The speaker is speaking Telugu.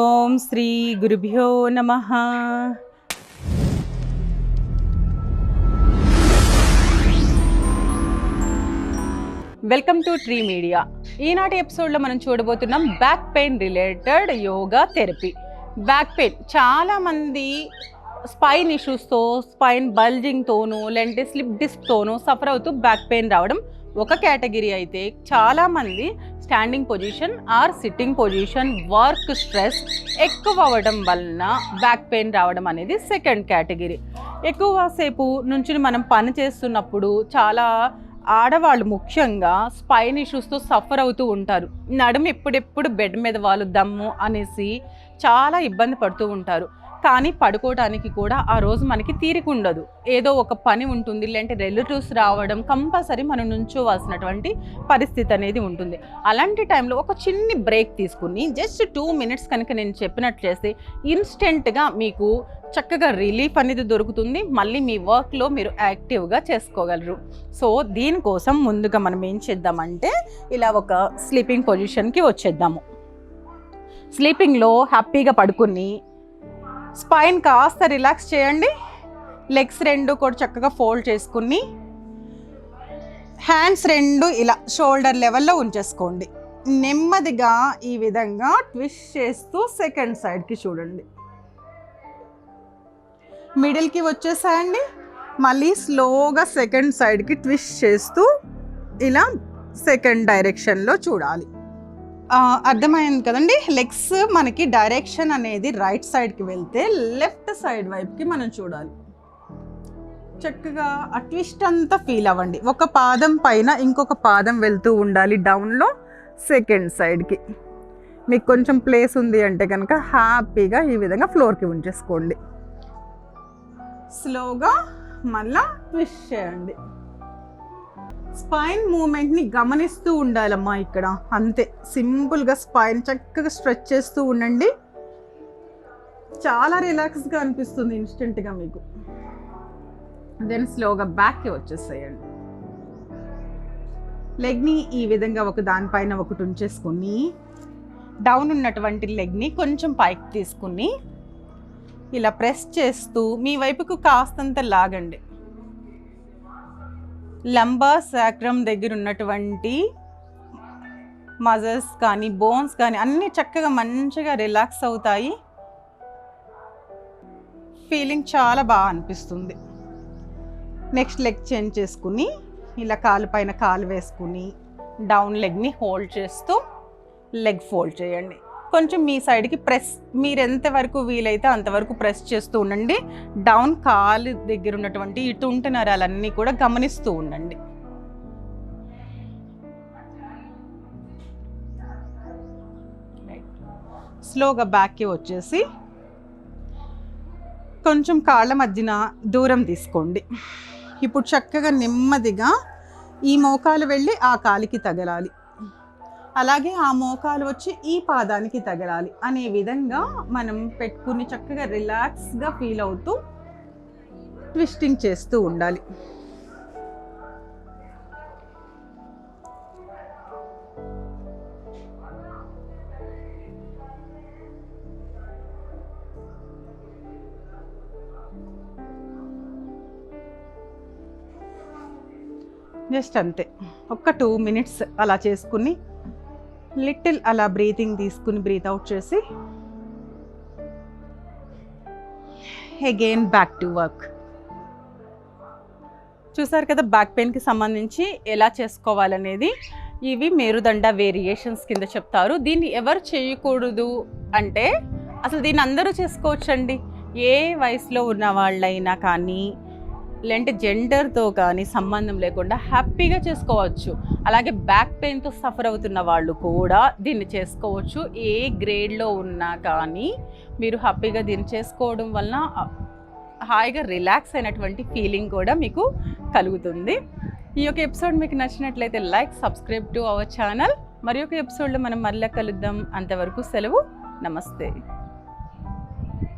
ఓం శ్రీ గురుభ్యో నమః. Welcome to tree media. ఈనాటి ఎపిసోడ్లో మనం చూడబోతున్నాం back pain related yoga therapy. Back pain చాలామంది స్పైన్ ఇష్యూస్తో, స్పైన్ బల్జింగ్తోనూ లేదంటే స్లిప్ డిస్క్తోనూ సఫర్ అవుతూ బ్యాక్ పెయిన్ రావడం ఒక కేటగిరీ అయితే, చాలామంది standing position or sitting position, work stress ఎక్కువ అవ్వడం వలన బ్యాక్ పెయిన్ రావడం అనేది సెకండ్ కేటగిరీ. ఎక్కువసేపు నుంచి మనం పని చేస్తున్నప్పుడు చాలా ఆడవాళ్ళు ముఖ్యంగా స్పైన్ ఇష్యూస్తో సఫర్ అవుతూ ఉంటారు. నడుము ఎప్పుడెప్పుడు బెడ్ మీద వాళ్ళు దమ్ము అనేసి చాలా ఇబ్బంది పడుతూ ఉంటారు. కానీ పడుకోవడానికి కూడా ఆ రోజు మనకి తీరిక ఉండదు. ఏదో ఒక పని ఉంటుంది, లేదంటే రిలేటివ్స్ రావడం, కంపల్సరీ మనం నుంచోవాల్సినటువంటి పరిస్థితి అనేది ఉంటుంది. అలాంటి టైంలో ఒక చిన్ని బ్రేక్ తీసుకుని జస్ట్ 2 minutes కనుక నేను చెప్పినట్లు చేస్తే ఇన్స్టెంట్గా మీకు చక్కగా రిలీఫ్ అనేది దొరుకుతుంది. మళ్ళీ మీ వర్క్లో మీరు యాక్టివ్గా చేసుకోగలరు. సో దీనికోసం ముందుగా మనం ఏం చేద్దామంటే, ఇలా ఒక స్లీపింగ్ పొజిషన్కి వచ్చేద్దాము. స్లీపింగ్లో హ్యాపీగా పడుకుని స్పైన్ కాస్త రిలాక్స్ చేయండి. లెగ్స్ రెండు కూడా చక్కగా ఫోల్డ్ చేసుకుని హ్యాండ్స్ రెండు ఇలా షోల్డర్ లెవెల్లో ఉంచేసుకోండి. నెమ్మదిగా ఈ విధంగా ట్విస్ట్ చేస్తూ సెకండ్ సైడ్కి చూడండి. మిడిల్కి వచ్చేసాయండి. మళ్ళీ స్లోగా సెకండ్ సైడ్కి ట్విస్ట్ చేస్తూ ఇలా సెకండ్ డైరెక్షన్లో చూడాలి. అర్థమైంది కదండి. లెగ్స్ మనకి డైరెక్షన్ అనేది రైట్ సైడ్కి వెళ్తే లెఫ్ట్ సైడ్ వైపుకి మనం చూడాలి. చక్కగా ఆ ట్విస్ట్ అంతా ఫీల్ అవ్వండి. ఒక పాదం పైన ఇంకొక పాదం వెళ్తూ ఉండాలి డౌన్లో సెకండ్ సైడ్కి. మీకు కొంచెం ప్లేస్ ఉంది అంటే కనుక హ్యాపీగా ఈ విధంగా ఫ్లోర్కి ఉంచేసుకోండి. స్లోగా మళ్ళా ట్విస్ట్ చేయండి. స్పైన్ మూమెంట్ని గమనిస్తూ ఉండాలమ్మా ఇక్కడ. అంతే, సింపుల్గా స్పైన్ చక్కగా స్ట్రెచ్ చేస్తూ ఉండండి. చాలా రిలాక్స్గా అనిపిస్తుంది ఇన్స్టెంట్గా మీకు. దెన్ స్లోగా బ్యాక్కి వచ్చేసేయండి. లెగ్ని ఈ విధంగా ఒక దానిపైన ఒకటి ఉంచేసుకుని డౌన్ ఉన్నటువంటి లెగ్ని కొంచెం పైకి తీసుకుని ఇలా ప్రెస్ చేస్తూ మీ వైపుకు కాస్తంత లాగండి. లంబార్ సాక్రమ్ దగ్గర ఉన్నటువంటి మజిల్స్ కానీ బోన్స్ కానీ అన్నీ చక్కగా మంచిగా రిలాక్స్ అవుతాయి. ఫీలింగ్ చాలా బాగా అనిపిస్తుంది. నెక్స్ట్ లెగ్ చేంజ్ చేసుకుని ఇలా కాలు పైన కాలు వేసుకుని డౌన్ లెగ్ని హోల్డ్ చేస్తూ లెగ్ ఫోల్డ్ చేయండి. కొంచెం మీ సైడ్కి ప్రెస్, మీరు ఎంతవరకు వీలైతే అంతవరకు ప్రెస్ చేస్తూ ఉండండి. డౌన్ కాలు దగ్గర ఉన్నటువంటి ఈ తుంటి నరాలన్నీ కూడా గమనిస్తూ ఉండండి. స్లోగా బ్యాక్కి వచ్చేసి కొంచెం కాళ్ళ మధ్యన దూరం తీసుకోండి. ఇప్పుడు చక్కగా నెమ్మదిగా ఈ మోకాలు వెళ్ళి ఆ కాలికి తగలాలి, అలాగే ఆ మోకాలు వచ్చి ఈ పాదానికి తగలాలి అనే విధంగా మనం పెట్టుకుని చక్కగా రిలాక్స్గా ఫీల్ అవుతూ ట్విస్టింగ్ చేస్తూ ఉండాలి. జస్ట్ అంతే, ఒక్క 2 minutes అలా చేసుకుని లిటిల్ అలా బ్రీతింగ్ తీసుకుని బ్రీత్ అవుట్ చేసి అగైన్ బ్యాక్ టు వర్క్. చూసారు కదా బ్యాక్ పెయిన్కి సంబంధించి ఎలా చేసుకోవాలనేది. ఇవి మేరుదండ వేరియేషన్స్ కింద చెప్తారు. దీన్ని ఎవరు చేయకూడదు అంటే, అసలు దీన్ని అందరూ చేసుకోవచ్చండి. ఏ వయసులో ఉన్న వాళ్ళైనా కానీ, లేదంటే జెండర్తో కానీ సంబంధం లేకుండా హ్యాపీగా చేసుకోవచ్చు. అలాగే బ్యాక్ పెయిన్తో సఫర్ అవుతున్న వాళ్ళు కూడా దీన్ని చేసుకోవచ్చు. ఏ గ్రేడ్లో ఉన్నా కానీ మీరు హ్యాపీగా దీన్ని చేసుకోవడం వలన హాయిగా రిలాక్స్ అయినటువంటి ఫీలింగ్ కూడా మీకు కలుగుతుంది. ఈ యొక్క ఎపిసోడ్ మీకు నచ్చినట్లయితే like, subscribe to our channel. మరి ఒక ఎపిసోడ్లో మనం మళ్ళీ కలుద్దాం. అంతవరకు సెలవు. నమస్తే.